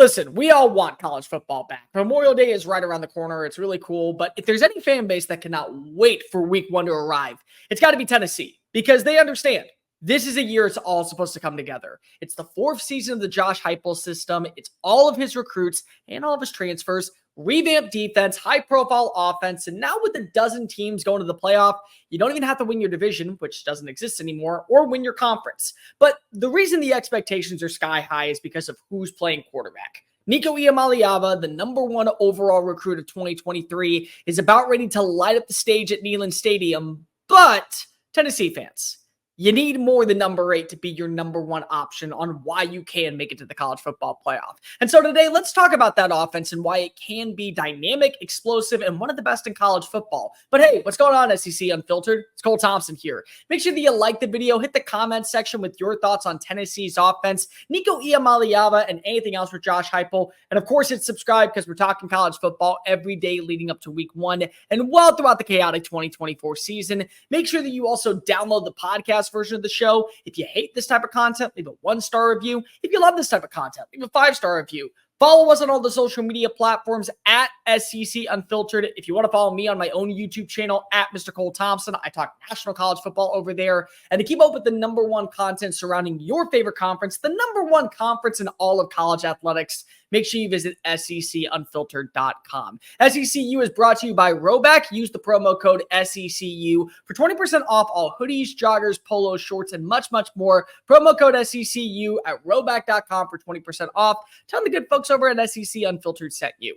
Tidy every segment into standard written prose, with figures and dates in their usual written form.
Listen, we all want college football back. Memorial Day is right around the corner. It's really cool. But if there's any fan base that cannot wait for week 1 to arrive, it's got to be Tennessee, because they understand this is a year it's all supposed to come together. It's the 4th season of the Josh Heupel system. It's all of his recruits and all of his transfers, revamped defense, high-profile offense, and now with a dozen teams going to the playoff, you don't even have to win your division, which doesn't exist anymore, or win your conference. But the reason the expectations are sky high is because of who's playing quarterback. Nico Iamaleava, the #1 overall recruit of 2023, is about ready to light up the stage at Neyland Stadium, but Tennessee fans, you need more than number 8 to be your #1 option on why you can make it to the college football playoff. And so today, let's talk about that offense and why it can be dynamic, explosive, and one of the best in college football. But hey, what's going on, SEC Unfiltered? It's Cole Thompson here. Make sure that you like the video, hit the comment section with your thoughts on Tennessee's offense, Nico Iamaleava, and anything else with Josh Heupel. And of course, hit subscribe because we're talking college football every day leading up to week 1 and well throughout the chaotic 2024 season. Make sure that you also download the podcast version of the show. If you hate this type of content, leave a 1-star review. If you love this type of content, leave a 5-star review. Follow us on all the social media platforms at SEC Unfiltered. If you want to follow me on my own YouTube channel at Mr. Cole Thompson, I talk national college football over there. And to keep up with the #1 content surrounding your favorite conference, the #1 conference in all of college athletics, make sure you visit SECUnfiltered.com. SECU is brought to you by RHOBACK. Use the promo code SECU for 20% off all hoodies, joggers, polos, shorts, and much, much more. Promo code SECU at RHOBACK.com for 20% off. Tell the good folks over at SEC Unfiltered sent you.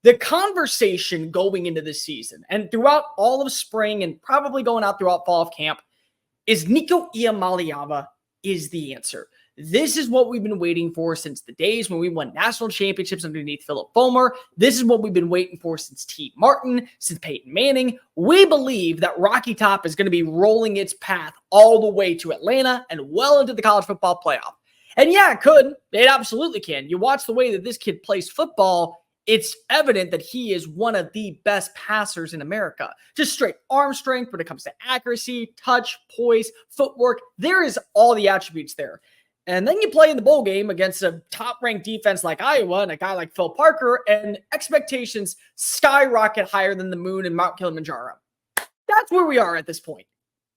The conversation going into this season and throughout all of spring and probably going out throughout fall of camp is Nico Iamaleava is the answer. This is what we've been waiting for since the days when we won national championships underneath Philip Fulmer. This is what we've been waiting for since T. Martin, since Peyton Manning. We believe that Rocky Top is going to be rolling its path all the way to Atlanta and well into the college football playoff. And yeah, it could. It absolutely can. You watch the way that this kid plays football, it's evident that he is one of the best passers in America. Just straight arm strength when it comes to accuracy, touch, poise, footwork. There is all the attributes there. And then you play in the bowl game against a top-ranked defense like Iowa and a guy like Phil Parker, and expectations skyrocket higher than the moon and Mount Kilimanjaro. That's where we are at this point.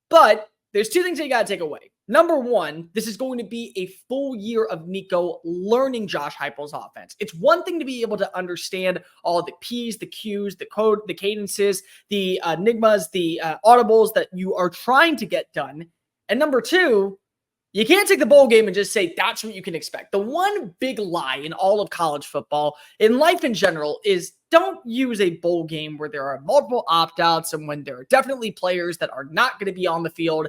But there's 2 things that you got to take away. Number 1, this is going to be a full year of Nico learning Josh Heupel's offense. It's one thing to be able to understand all the P's, the Q's, the code, the cadences, the enigmas, the audibles that you are trying to get done. And number 2, you can't take the bowl game and just say that's what you can expect. The one big lie in all of college football, in life in general, is don't use a bowl game where there are multiple opt-outs and when there are definitely players that are not going to be on the field.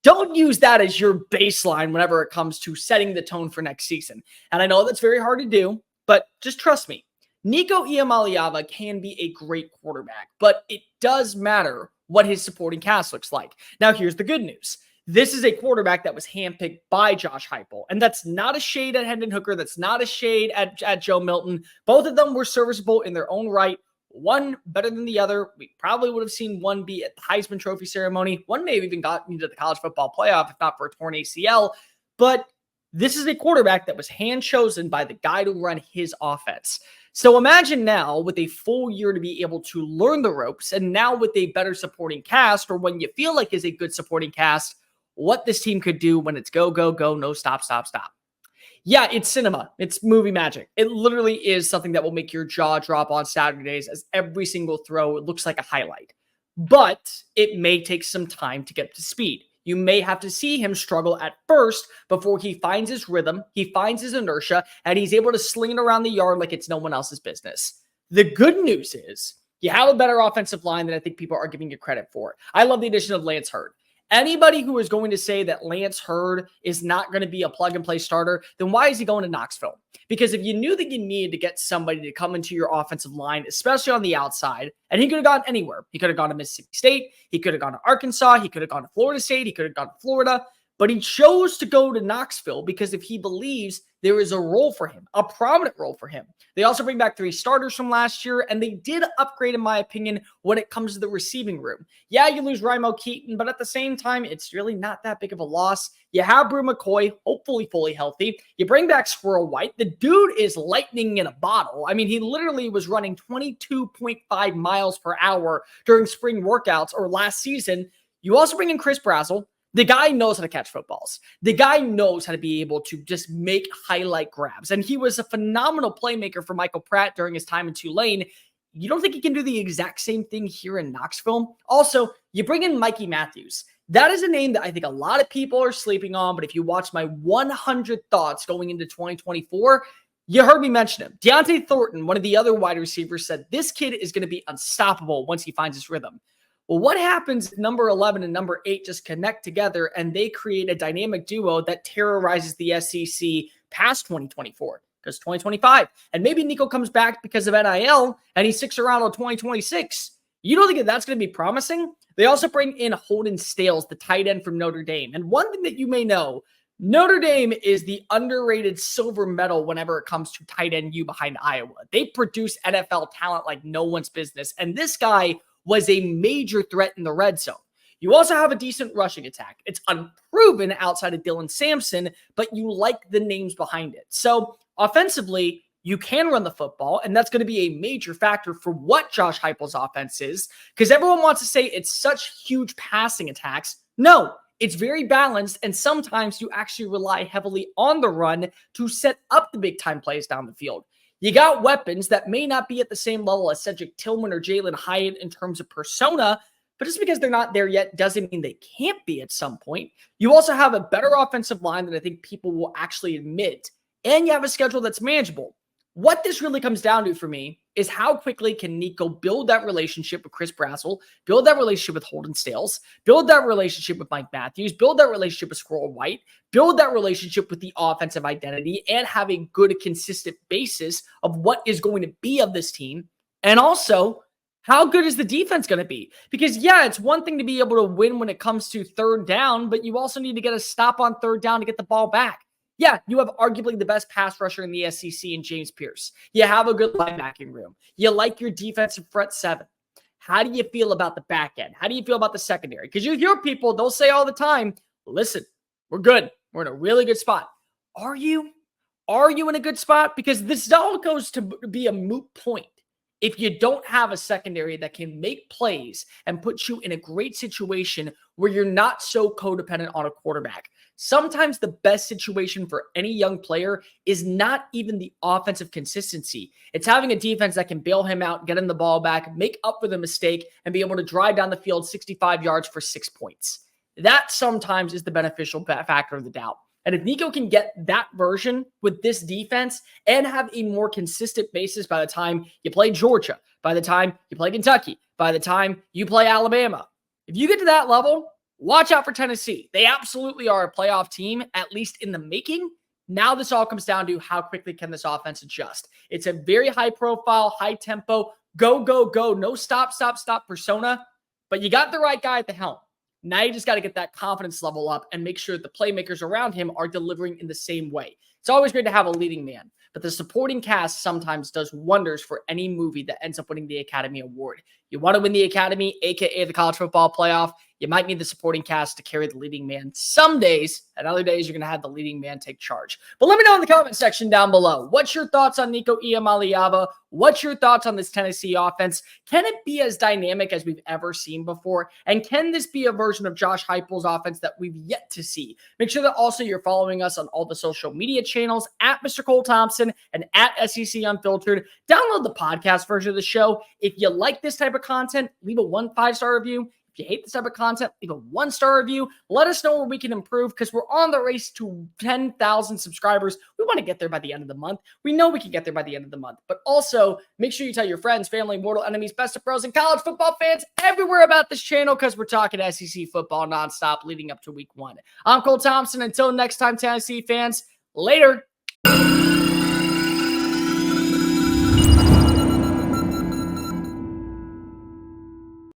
Don't use that as your baseline whenever it comes to setting the tone for next season. And I know that's very hard to do, but just trust me. Nico Iamaleava can be a great quarterback, but it does matter what his supporting cast looks like. Now, here's the good news. This is a quarterback that was handpicked by Josh Heupel, and that's not a shade at Hendon Hooker. That's not a shade at Joe Milton. Both of them were serviceable in their own right. One better than the other. We probably would have seen one be at the Heisman Trophy ceremony. One may have even gotten into the college football playoff, if not for a torn ACL. But this is a quarterback that was hand-chosen by the guy to run his offense. So imagine now with a full year to be able to learn the ropes, and now with a better supporting cast, or when you feel like is a good supporting cast, what this team could do when it's go, go, go, no stop, stop, stop. Yeah, it's cinema. It's movie magic. It literally is something that will make your jaw drop on Saturdays as every single throw looks like a highlight. But it may take some time to get up to speed. You may have to see him struggle at first before he finds his rhythm, he finds his inertia, and he's able to sling it around the yard like it's no one else's business. The good news is you have a better offensive line than I think people are giving you credit for. I love the addition of Lance Hurd. Anybody who is going to say that Lance Hurd is not going to be a plug-and-play starter, then why is he going to Knoxville? Because if you knew that you needed to get somebody to come into your offensive line, especially on the outside, and he could have gone anywhere. He could have gone to Mississippi State. He could have gone to Arkansas. He could have gone to Florida State. He could have gone to Florida. but he chose to go to Knoxville because if he believes there is a role for him, a prominent role for him. They also bring back 3 starters from last year, and they did upgrade, in my opinion, when it comes to the receiving room. Yeah, you lose Rimo Keaton, but at the same time, it's really not that big of a loss. You have Brew McCoy, hopefully fully healthy. You bring back Squirrel White. The dude is lightning in a bottle. I mean, he literally was running 22.5 miles per hour during spring workouts or last season. You also bring in Chris Brazzell. The guy knows how to catch footballs. The guy knows how to be able to just make highlight grabs. And he was a phenomenal playmaker for Michael Pratt during his time in Tulane. You don't think he can do the exact same thing here in Knoxville? Also, you bring in Mikey Matthews. That is a name that I think a lot of people are sleeping on, but if you watch my 100 thoughts going into 2024, you heard me mention him. Deontay Thornton, one of the other wide receivers, said this kid is going to be unstoppable once he finds his rhythm. Well, what happens if number 11 and number 8 just connect together and they create a dynamic duo that terrorizes the SEC past 2024? Because 2025, and maybe Nico comes back because of NIL and he sticks around on 2026. You don't think that that's going to be promising? They also bring in Holden Stales, the tight end from Notre Dame. And one thing that you may know, Notre Dame is the underrated silver medal whenever it comes to tight end U behind Iowa. They produce NFL talent like no one's business. And this guy was a major threat in the red zone. You also have a decent rushing attack. It's unproven outside of Dylan Sampson, but you like the names behind it. So offensively, you can run the football, and that's going to be a major factor for what Josh Heupel's offense is, because everyone wants to say it's such huge passing attacks. No, it's very balanced, and sometimes you actually rely heavily on the run to set up the big-time plays down the field. You got weapons that may not be at the same level as Cedric Tillman or Jalen Hyatt in terms of persona, but just because they're not there yet doesn't mean they can't be at some point. You also have a better offensive line than I think people will actually admit, and you have a schedule that's manageable. What this really comes down to for me is how quickly can Nico build that relationship with Chris Brazzell, build that relationship with Holden Stales, build that relationship with Mike Matthews, build that relationship with Squirrel White, build that relationship with the offensive identity, and have a good, consistent basis of what is going to be of this team. And also, how good is the defense going to be? Because, yeah, it's one thing to be able to win when it comes to third down, but you also need to get a stop on third down to get the ball back. Yeah, you have arguably the best pass rusher in the SEC in James Pierce. You have a good linebacking room. You like your defensive front 7. How do you feel about the back end? How do you feel about the secondary? Because you hear people, they'll say all the time, listen, we're good. We're in a really good spot. Are you? Are you in a good spot? Because this all goes to be a moot point if you don't have a secondary that can make plays and put you in a great situation where you're not so codependent on a quarterback. Sometimes the best situation for any young player is not even the offensive consistency. It's having a defense that can bail him out, get him the ball back, make up for the mistake, and be able to drive down the field 65 yards for 6 points. That sometimes is the beneficial factor of the doubt. And if Nico can get that version with this defense and have a more consistent basis by the time you play Georgia, by the time you play Kentucky, by the time you play Alabama, if you get to that level, watch out for Tennessee. They absolutely are a playoff team, at least in the making. Now this all comes down to how quickly can this offense adjust. It's a very high profile, high tempo, go, go, go, no stop, stop, stop persona, but you got the right guy at the helm. Now you just got to get that confidence level up and make sure the playmakers around him are delivering in the same way. It's always great to have a leading man, but the supporting cast sometimes does wonders for any movie that ends up winning the Academy Award. You want to win the Academy, aka the College Football Playoff, you might need the supporting cast to carry the leading man some days, and other days you're going to have the leading man take charge. But let me know in the comment section down below. What's your thoughts on Nico Iamaleava? What's your thoughts on this Tennessee offense? Can it be as dynamic as we've ever seen before? And can this be a version of Josh Heupel's offense that we've yet to see? Make sure that also you're following us on all the social media channels at Mr. Cole Thompson and at SEC Unfiltered. Download the podcast version of the show. If you like this type of content, leave a 5-star review. If you hate this type of content, leave a 1-star review. Let us know where we can improve because we're on the race to 10,000 subscribers. We want to get there by the end of the month. We know we can get there by the end of the month. But also, make sure you tell your friends, family, mortal enemies, best of pros, and college football fans everywhere about this channel because we're talking SEC football nonstop leading up to week 1. I'm Cole Thompson. Until next time, Tennessee fans, later.